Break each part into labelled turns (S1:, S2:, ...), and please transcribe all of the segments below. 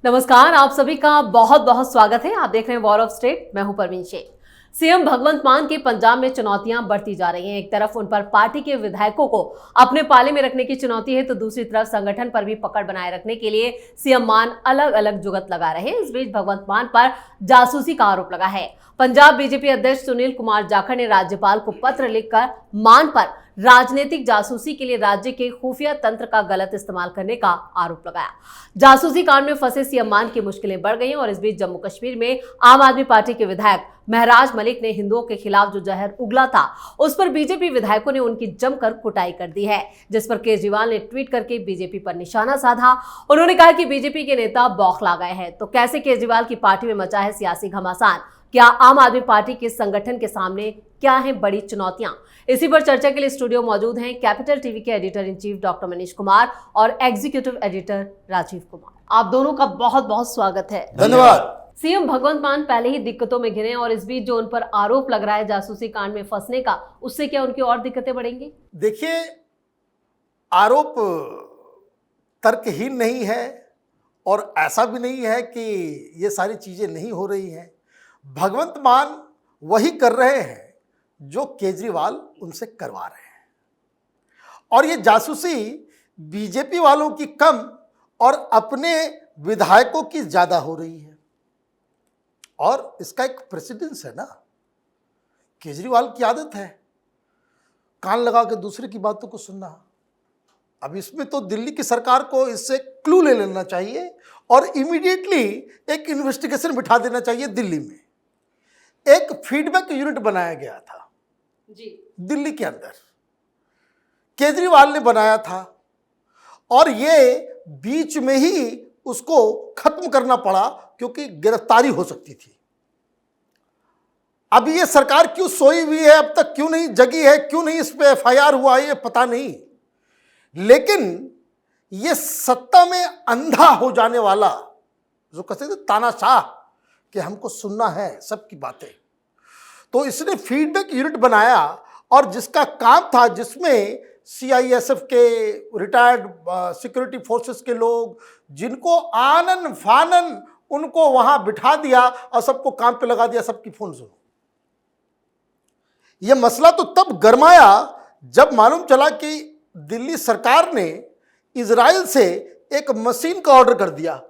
S1: नमस्कार, आप सभी का बहुत बहुत स्वागत है। आप देख रहे हैं वॉर ऑफ स्टेट। मैं हूं परवीन शेख। सीएम भगवंत मान के पंजाब में चुनौतियां बढ़ती जा रही हैं। एक तरफ उन पर पार्टी के विधायकों को अपने पाले में रखने की चुनौती है, तो दूसरी तरफ संगठन पर भी पकड़ बनाए रखने के लिए सीएम मान अलग अलग जुगत लगा रहे हैं। इस बीच भगवंत मान पर जासूसी का आरोप लगा है। पंजाब बीजेपी अध्यक्ष सुनील कुमार जाखड़ ने राज्यपाल को पत्र लिखकर मान पर राजनीतिक जासूसी के लिए राज्य के खुफिया तंत्र का गलत इस्तेमाल करने का आरोप लगाया। जासूसी कांड में फंसे सीएम मान की मुश्किलें बढ़ गई और इस बीच जम्मू कश्मीर में आम आदमी पार्टी के विधायक महराज मलिक ने हिंदुओं के खिलाफ जो जहर उगला था, उस पर बीजेपी विधायकों ने उनकी जमकर कुटाई कर दी है, जिस पर केजरीवाल ने ट्वीट करके बीजेपी पर निशाना साधा। उन्होंने कहा कि बीजेपी के नेता बौखला गए हैं। तो कैसे केजरीवाल की पार्टी में मचा है सियासी घमासान? क्या आम आदमी पार्टी के संगठन के सामने क्या हैं बड़ी चुनौतियां? इसी पर चर्चा के लिए स्टूडियो मौजूद हैं कैपिटल टीवी के editor in chief doctor Manish Kumar और एग्जीक्यूटिव एडिटर राजीव कुमार। आप दोनों का बहुत बहुत स्वागत है।
S2: धन्यवाद।
S1: सीएम भगवंत मान पहले ही दिक्कतों में घिरे और इस बीच जो उन पर आरोप लग रहा है जासूसी कांड में फंसने का, उससे क्या उनकी और दिक्कतें बढ़ेंगी?
S2: देखिए, आरोप तर्कहीन नहीं है और ऐसा भी नहीं है कि ये सारी चीजें नहीं हो रही हैं। भगवंत मान वही कर रहे हैं जो केजरीवाल उनसे करवा रहे हैं, और ये जासूसी बीजेपी वालों की कम और अपने विधायकों की ज्यादा हो रही है। और इसका एक प्रेसिडेंस है ना, केजरीवाल की आदत है कान लगा के दूसरे की बातों को सुनना। अब इसमें तो दिल्ली की सरकार को इससे क्लू ले लेना चाहिए और इमीडिएटली एक इन्वेस्टिगेशन बिठा देना चाहिए। दिल्ली में एक फीडबैक यूनिट बनाया गया था
S1: जी,
S2: दिल्ली के अंदर, केजरीवाल ने बनाया था, और ये बीच में ही उसको खत्म करना पड़ा क्योंकि गिरफ्तारी हो सकती थी। अभी ये सरकार क्यों सोई हुई है, अब तक क्यों नहीं जगी है, क्यों नहीं इस पे एफआईआर हुआ है, ये पता नहीं। लेकिन ये सत्ता में अंधा हो जाने वाला जो कहते थे तानाशाह कि हमको सुनना है सबकी बातें, तो इसने फीडबैक यूनिट बनाया और जिसका काम था, जिसमें सीआईएसएफ के रिटायर्ड सिक्योरिटी फोर्सेस के लोग, जिनको आनन फानन उनको वहां बिठा दिया और सबको काम पे लगा दिया, सबकी फोन सुनो। यह मसला तो तब गरमाया जब मालूम चला कि दिल्ली सरकार ने इजराइल से एक मशीन का ऑर्डर कर दिया।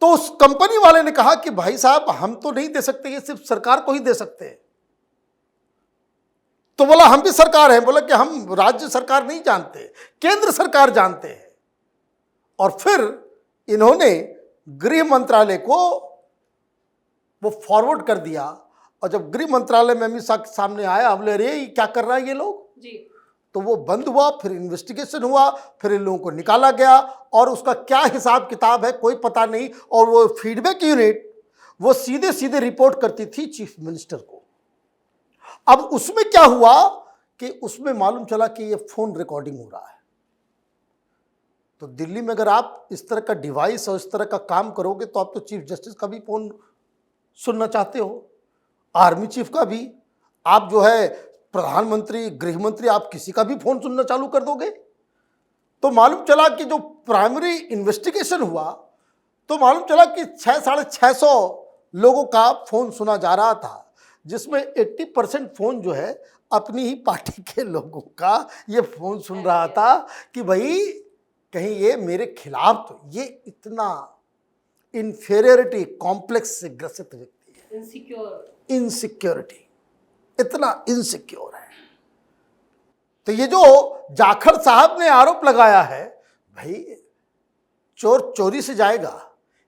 S2: तो उस कंपनी वाले ने कहा कि भाई साहब, हम तो नहीं दे सकते, ये सिर्फ सरकार को ही दे सकते हैं। तो बोला हम भी सरकार हैं। बोला कि हम राज्य सरकार नहीं जानते, केंद्र सरकार जानते हैं। और फिर इन्होंने गृह मंत्रालय को वो फॉरवर्ड कर दिया, और जब गृह मंत्रालय में अमित शाह के सामने आया, बोले अरे ये क्या कर रहा है ये लोग जी। तो वो बंद हुआ, फिर इन्वेस्टिगेशन हुआ, फिर इन लोगों को निकाला गया, और उसका क्या हिसाब किताब है कोई पता नहीं। और वो फीडबैक यूनिट वो सीधे सीधे रिपोर्ट करती थी चीफ मिनिस्टर को। अब उसमें क्या हुआ कि उसमें मालूम चला कि ये फोन रिकॉर्डिंग हो रहा है। तो दिल्ली में अगर आप इस तरह का डिवाइस और इस तरह का काम करोगे तो आप तो चीफ जस्टिस का भी फोन सुनना चाहते हो, आर्मी चीफ का भी, आप जो है प्रधानमंत्री, गृह मंत्री, आप किसी का भी फोन सुनना चालू कर दोगे। तो मालूम चला कि जो प्राइमरी इन्वेस्टिगेशन हुआ तो मालूम चला कि 600-650 लोगों का फोन सुना जा रहा था, जिसमें 80% फोन जो है अपनी ही पार्टी के लोगों का ये फोन सुन रहा था कि भाई कहीं ये मेरे खिलाफ। तो ये इतना इन्फीरियरिटी कॉम्प्लेक्स से ग्रसित व्यक्ति है, इनसिक्योरिटी, इतना इनसिक्योर है। तो ये जो जाखड़ साहब ने आरोप लगाया है, भाई चोर चोरी से जाएगा,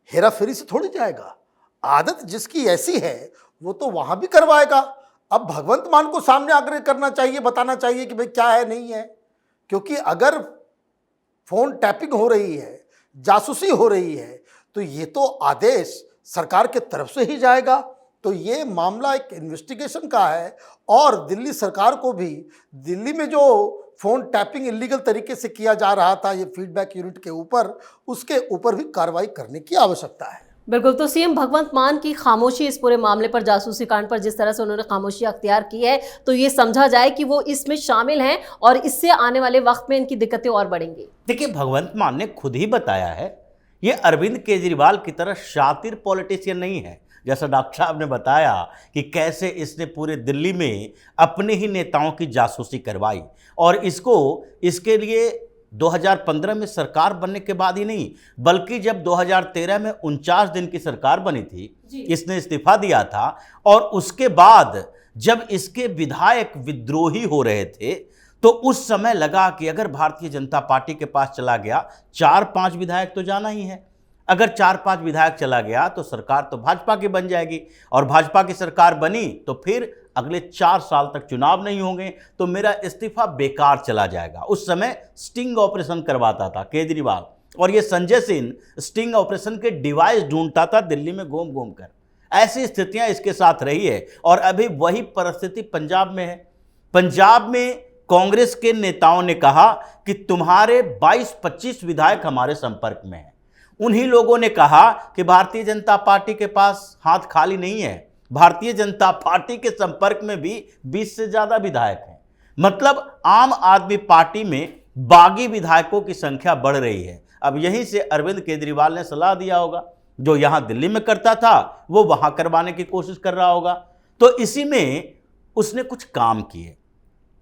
S2: हेरा फेरी से थोड़ी जाएगा। आदत जिसकी ऐसी है वो तो वहां भी करवाएगा। अब भगवंत मान को सामने आग्रह करना चाहिए, बताना चाहिए कि भाई क्या है नहीं है, क्योंकि अगर फोन टैपिंग हो रही है, जासूसी हो रही है, तो ये तो आदेश सरकार के तरफ से ही जाएगा। तो ये मामला एक इन्वेस्टिगेशन का है, और दिल्ली सरकार को भी दिल्ली में जो फोन टैपिंग इलीगल तरीके से किया जा रहा था ये फीडबैक यूनिट के ऊपर, उसके ऊपर भी कार्रवाई करने की आवश्यकता है।
S1: बिल्कुल। तो सीएम भगवंत मान की खामोशी इस पूरे मामले पर, जासूसी कांड पर जिस तरह से उन्होंने खामोशी अख्तियार की है, तो ये समझा जाए कि वो इसमें शामिल हैं और इससे आने वाले वक्त में इनकी दिक्कतें और बढ़ेंगी।
S3: देखिए, भगवंत मान ने खुद ही बताया है ये अरविंद केजरीवाल की तरह शातिर पॉलिटिशियन नहीं है। जैसा डॉक्टर साहब ने बताया कि कैसे इसने पूरे दिल्ली में अपने ही नेताओं की जासूसी करवाई, और इसके लिए 2015 में सरकार बनने के बाद ही नहीं, बल्कि जब 2013 में 49 दिन की सरकार बनी थी, इसने इस्तीफा दिया था। और उसके बाद जब इसके विधायक विद्रोही हो रहे थे तो उस समय लगा कि अगर भारतीय जनता पार्टी के पास चला गया, 4-5 विधायक तो जाना ही है, अगर 4-5 विधायक चला गया तो सरकार तो भाजपा की बन जाएगी, और भाजपा की सरकार बनी तो फिर अगले 4 साल तक चुनाव नहीं होंगे, तो मेरा इस्तीफा बेकार चला जाएगा। उस समय स्टिंग ऑपरेशन करवाता था केजरीवाल, और ये संजय सिंह स्टिंग ऑपरेशन के डिवाइस ढूंढता था दिल्ली में घूम घूम कर। ऐसी स्थितियां इसके साथ रही है, और अभी वही परिस्थिति पंजाब में है। पंजाब में कांग्रेस के नेताओं ने कहा कि तुम्हारे 22-25 विधायक हमारे संपर्क में हैं। उन्हीं लोगों ने कहा कि भारतीय जनता पार्टी के पास हाथ खाली नहीं है, भारतीय जनता पार्टी के संपर्क में भी 20 से ज्यादा विधायक हैं। मतलब आम आदमी पार्टी में बागी विधायकों की संख्या बढ़ रही है। अब यहीं से अरविंद केजरीवाल ने सलाह दिया होगा, जो यहां दिल्ली में करता था वो वहां करवाने की कोशिश कर रहा होगा। तो इसी में उसने कुछ काम किए,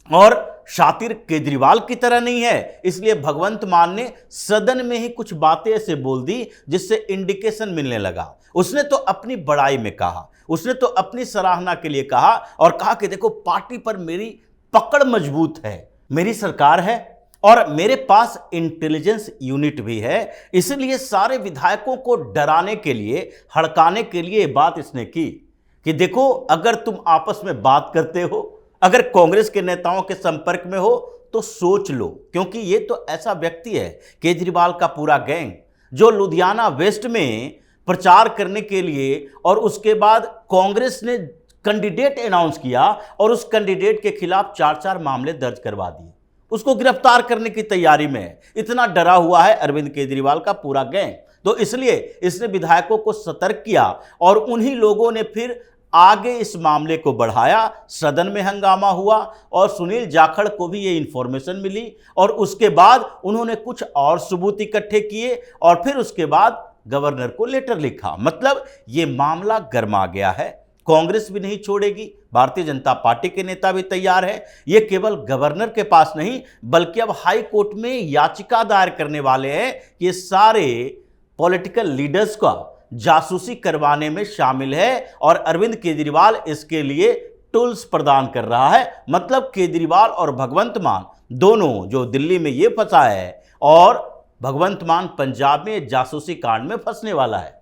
S3: और शातिर केजरीवाल की तरह नहीं है, इसलिए भगवंत मान ने सदन में ही कुछ बातें ऐसे बोल दी जिससे इंडिकेशन मिलने लगा। उसने तो अपनी बड़ाई में कहा, उसने तो अपनी सराहना के लिए कहा, और कहा कि देखो पार्टी पर मेरी पकड़ मजबूत है, मेरी सरकार है और मेरे पास इंटेलिजेंस यूनिट भी है। इसलिए सारे विधायकों को डराने के लिए, हड़काने के लिए बात इसने की कि देखो अगर तुम आपस में बात करते हो, अगर कांग्रेस के नेताओं के संपर्क में हो तो सोच लो, क्योंकि ये तो ऐसा व्यक्ति है, केजरीवाल का पूरा गैंग, जो लुधियाना वेस्ट में प्रचार करने के लिए, और उसके बाद कांग्रेस ने कैंडिडेट अनाउंस किया और उस कैंडिडेट के खिलाफ 4-4 मामले दर्ज करवा दिए, उसको गिरफ्तार करने की तैयारी में है। इतना डरा हुआ है अरविंद केजरीवाल का पूरा गैंग। तो इसलिए इसने विधायकों को सतर्क किया, और उन्हीं लोगों ने फिर आगे इस मामले को बढ़ाया। सदन में हंगामा हुआ, और सुनील जाखड़ को भी ये इंफॉर्मेशन मिली, और उसके बाद उन्होंने कुछ और सबूत इकट्ठे किए, और फिर उसके बाद गवर्नर को लेटर लिखा। मतलब ये मामला गर्मा गया है, कांग्रेस भी नहीं छोड़ेगी, भारतीय जनता पार्टी के नेता भी तैयार है। ये केवल गवर्नर के पास नहीं, बल्कि अब हाई कोर्ट में याचिका दायर करने वाले हैं कि ये सारे पॉलिटिकल लीडर्स का जासूसी करवाने में शामिल है, और अरविंद केजरीवाल इसके लिए टूल्स प्रदान कर रहा है। मतलब केजरीवाल और भगवंत मान दोनों जो दिल्ली में ये फंसा है, और भगवंत मान पंजाब में जासूसी कांड में फंसने वाला है।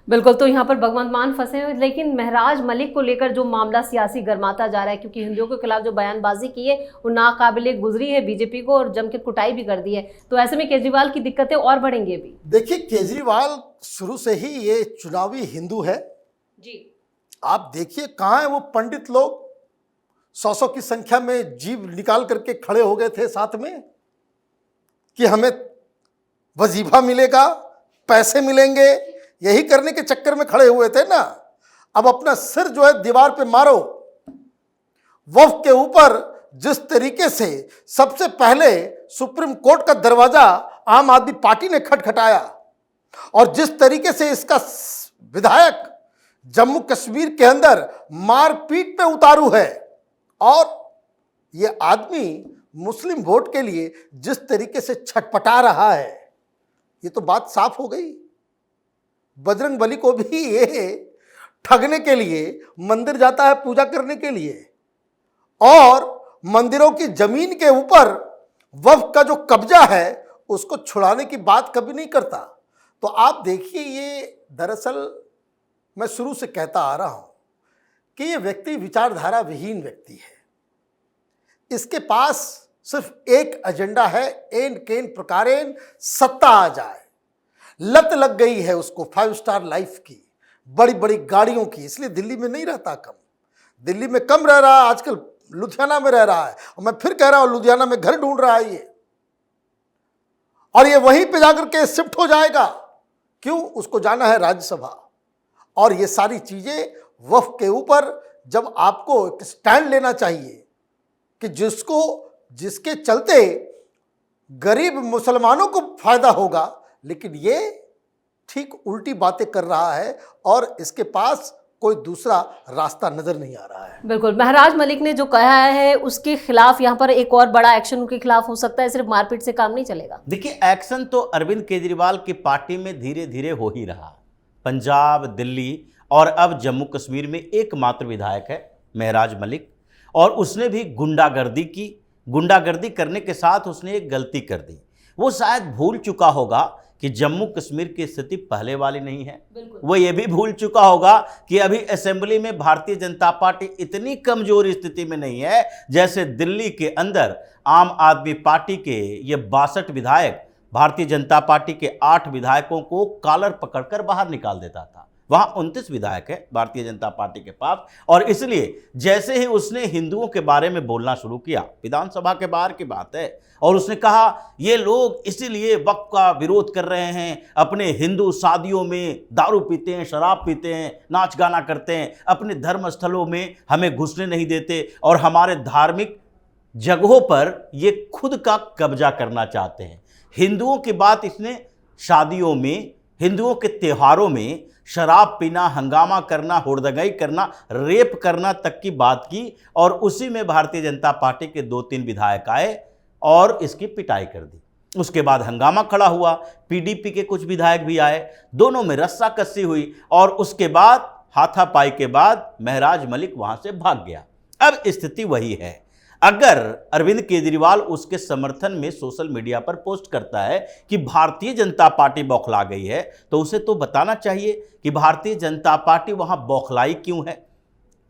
S1: बिल्कुल, तो यहाँ पर भगवंत मान फंसे हैं, लेकिन महराज मलिक को लेकर जो मामला सियासी गर्माता जा रहा है, क्योंकि हिंदुओं के खिलाफ जो बयानबाजी की है वो नाकाबिले गुजरी है बीजेपी को, और जम के कुटाई भी कर दी है। तो ऐसे में केजरीवाल की दिक्कतें और बढ़ेंगी अभी।
S2: देखिए, केजरीवाल शुरू से ही ये चुनावी हिंदू है
S1: जी।
S2: आप देखिए कहाँ है वो पंडित लोग, 100 की संख्या में जीव निकाल करके खड़े हो गए थे साथ में कि हमें वजीफा मिलेगा, पैसे मिलेंगे, यही करने के चक्कर में खड़े हुए थे ना। अब अपना सिर जो है दीवार पे मारो। वक्फ के ऊपर जिस तरीके से सबसे पहले सुप्रीम कोर्ट का दरवाजा आम आदमी पार्टी ने खटखटाया, और जिस तरीके से इसका विधायक जम्मू कश्मीर के अंदर मारपीट पे उतारू है, और ये आदमी मुस्लिम वोट के लिए जिस तरीके से छटपटा रहा है, ये तो बात साफ हो गई। बजरंग बली को भी ये ठगने के लिए मंदिर जाता है पूजा करने के लिए, और मंदिरों की जमीन के ऊपर वक्फ का जो कब्जा है उसको छुड़ाने की बात कभी नहीं करता। तो आप देखिए, ये दरअसल मैं शुरू से कहता आ रहा हूं कि ये व्यक्ति विचारधारा विहीन व्यक्ति है। इसके पास सिर्फ एक एजेंडा है, एन केन प्रकारेण सत्ता आ जाए। लत लग गई है उसको 5 स्टार लाइफ की, बड़ी बड़ी गाड़ियों की, इसलिए दिल्ली में नहीं रहता, कम दिल्ली में कम रह रहा है, आजकल लुधियाना में रह रहा है। और मैं फिर कह रहा हूं, लुधियाना में घर ढूंढ रहा है ये, और ये वहीं पे जाकर के शिफ्ट हो जाएगा। क्यों? उसको जाना है राज्यसभा। और ये सारी चीजें वक्फ के ऊपर जब आपको एक स्टैंड लेना चाहिए कि जिसके चलते गरीब मुसलमानों को फायदा होगा, लेकिन ये ठीक उल्टी बातें कर रहा है और इसके पास कोई दूसरा रास्ता नजर नहीं आ रहा है।
S1: बिल्कुल, महराज मलिक ने जो कहा है उसके खिलाफ यहाँ पर एक और बड़ा एक्शन उनके खिलाफ हो सकता है, सिर्फ मारपीट से काम नहीं चलेगा।
S3: देखिए, एक्शन तो अरविंद केजरीवाल की पार्टी में धीरे धीरे हो ही रहा। पंजाब, दिल्ली और अब जम्मू कश्मीर में एकमात्र विधायक है महराज मलिक, और उसने भी गुंडागर्दी की। गुंडागर्दी करने के साथ उसने एक गलती कर दी। वो शायद भूल चुका होगा कि जम्मू कश्मीर की स्थिति पहले वाली नहीं है। वो ये भी भूल चुका होगा कि अभी असेंबली में भारतीय जनता पार्टी इतनी कमजोर स्थिति में नहीं है जैसे दिल्ली के अंदर आम आदमी पार्टी के ये 62 विधायक भारतीय जनता पार्टी के 8 विधायकों को कॉलर पकड़कर बाहर निकाल देता था। वहाँ 29 विधायक है भारतीय जनता पार्टी के पास, और इसलिए जैसे ही उसने हिंदुओं के बारे में बोलना शुरू किया, विधानसभा के बाहर की बात है, और उसने कहा ये लोग इसीलिए वक्फ का विरोध कर रहे हैं, अपने हिंदू शादियों में दारू पीते हैं, शराब पीते हैं, नाच गाना करते हैं, अपने धर्म स्थलों में हमें घुसने नहीं देते और हमारे धार्मिक जगहों पर ये खुद का कब्जा करना चाहते हैं। हिंदुओं की बात इसने शादियों में, हिंदुओं के त्योहारों में शराब पीना, हंगामा करना, हुड़दंगाई करना, रेप करना तक की बात की, और उसी में भारतीय जनता पार्टी के 2-3 विधायक आए और इसकी पिटाई कर दी। उसके बाद हंगामा खड़ा हुआ, पीडीपी के कुछ विधायक भी आए, दोनों में रस्साकसी हुई, और उसके बाद हाथापाई के बाद महराज मलिक वहां से भाग गया। अब स्थिति वही है। अगर अरविंद केजरीवाल उसके समर्थन में सोशल मीडिया पर पोस्ट करता है कि भारतीय जनता पार्टी बौखला गई है, तो उसे तो बताना चाहिए कि भारतीय जनता पार्टी वहां बौखलाई क्यों है।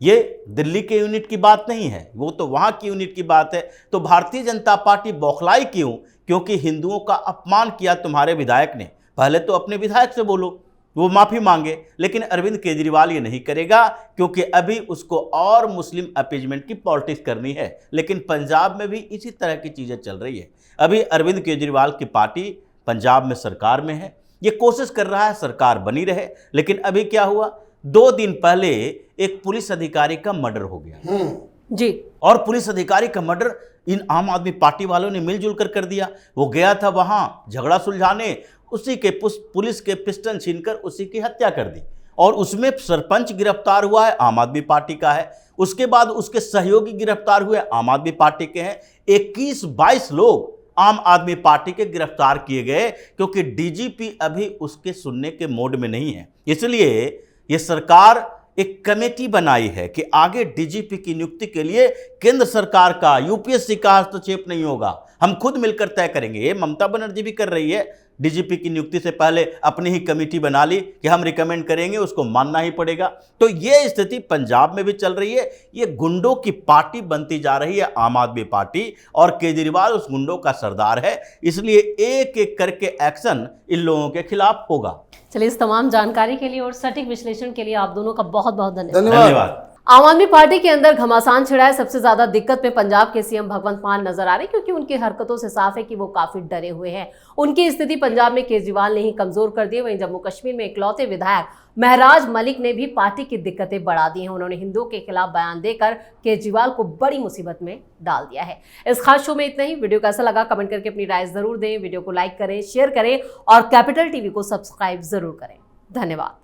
S3: ये दिल्ली के यूनिट की बात नहीं है, वो तो वहां की यूनिट की बात है। तो भारतीय जनता पार्टी बौखलाई क्यों? क्योंकि हिंदुओं का अपमान किया तुम्हारे विधायक ने। पहले तो अपने विधायक से बोलो, वो माफी मांगे, लेकिन अरविंद केजरीवाल ये नहीं करेगा क्योंकि अभी उसको और मुस्लिम अपीजमेंट की पॉलिटिक्स करनी है। लेकिन पंजाब में भी इसी तरह की चीजें चल रही है। अभी अरविंद केजरीवाल की पार्टी पंजाब में सरकार में है, ये कोशिश कर रहा है सरकार बनी रहे, लेकिन अभी क्या हुआ, 2 दिन पहले एक पुलिस अधिकारी का मर्डर हो गया
S1: जी,
S3: और पुलिस अधिकारी का मर्डर इन आम आदमी पार्टी वालों ने मिलजुल कर दिया। वो गया था वहां झगड़ा सुलझाने, उसी के पुलिस के पिस्टल छीनकर उसी की हत्या कर दी, और उसमें सरपंच गिरफ्तार हुआ है, आम आदमी पार्टी का है। उसके बाद उसके सहयोगी गिरफ्तार हुए, आम आदमी पार्टी के हैं। 21-22 लोग आम आदमी पार्टी के गिरफ्तार किए गए, क्योंकि डीजीपी अभी उसके सुनने के मोड में नहीं है। इसलिए ये सरकार एक कमेटी बनाई है कि आगे डीजीपी की नियुक्ति के लिए केंद्र सरकार का, यूपीएससी का हस्तक्षेप नहीं होगा, हम खुद मिलकर तय करेंगे। ये ममता बनर्जी भी कर रही है, डीजीपी की नियुक्ति से पहले अपनी ही कमेटी बना ली कि हम रिकमेंड करेंगे, उसको मानना ही पड़ेगा। तो ये स्थिति पंजाब में भी चल रही है। ये गुंडों की पार्टी बनती जा रही है आम आदमी पार्टी, और केजरीवाल उस गुंडों का सरदार है, इसलिए एक एक करके एक्शन इन लोगों के खिलाफ होगा।
S1: चलिए, इस तमाम जानकारी के लिए और सटीक विश्लेषण के लिए आप दोनों का बहुत बहुत धन्यवाद।
S3: धन्यवाद।
S1: आम आदमी पार्टी के अंदर घमासान छिड़ा है। सबसे ज्यादा दिक्कत में पंजाब के सीएम भगवंत मान नजर आ रहे हैं, क्योंकि उनकी हरकतों से साफ है कि वो काफी डरे हुए हैं। उनकी स्थिति पंजाब में केजरीवाल ने ही कमजोर कर दी। वहीं जम्मू कश्मीर में इकलौते विधायक महराज मलिक ने भी पार्टी की दिक्कतें बढ़ा दी हैं। उन्होंने हिंदुओं के खिलाफ बयान देकर केजरीवाल को बड़ी मुसीबत में डाल दिया है। इस खास शो में इतना ही। वीडियो कैसा लगा कमेंट करके अपनी राय जरूर दें। वीडियो को लाइक करें, शेयर करें और कैपिटल टीवी को सब्सक्राइब जरूर करें। धन्यवाद।